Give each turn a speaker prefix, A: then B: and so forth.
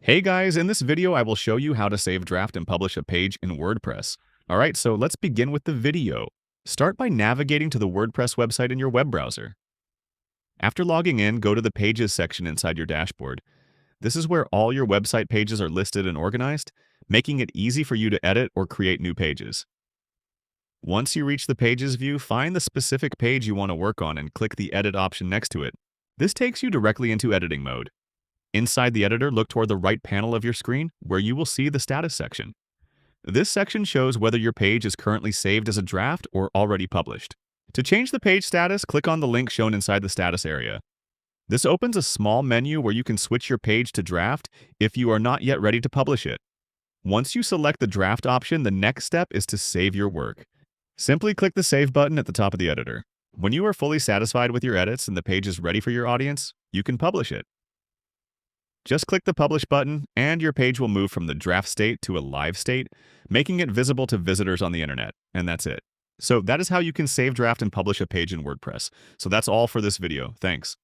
A: Hey guys, in this video I will show you how to save draft and publish a page in WordPress. Alright, so let's begin with the video. Start by navigating to the WordPress website in your web browser. After logging in, go to the Pages section inside your dashboard. This is where all your website pages are listed and organized, making it easy for you to edit or create new pages. Once you reach the Pages view, find the specific page you want to work on and click the Edit option next to it. This takes you directly into editing mode. Inside the editor, look toward the right panel of your screen, where you will see the Status section. This section shows whether your page is currently saved as a draft or already published. To change the page status, click on the link shown inside the Status area. This opens a small menu where you can switch your page to draft if you are not yet ready to publish it. Once you select the draft option, the next step is to save your work. Simply click the Save button at the top of the editor. When you are fully satisfied with your edits and the page is ready for your audience, you can publish it. Just click the Publish button, and your page will move from the draft state to a live state, making it visible to visitors on the internet, and that's it. So that is how you can save, draft, and publish a page in WordPress. So that's all for this video. Thanks.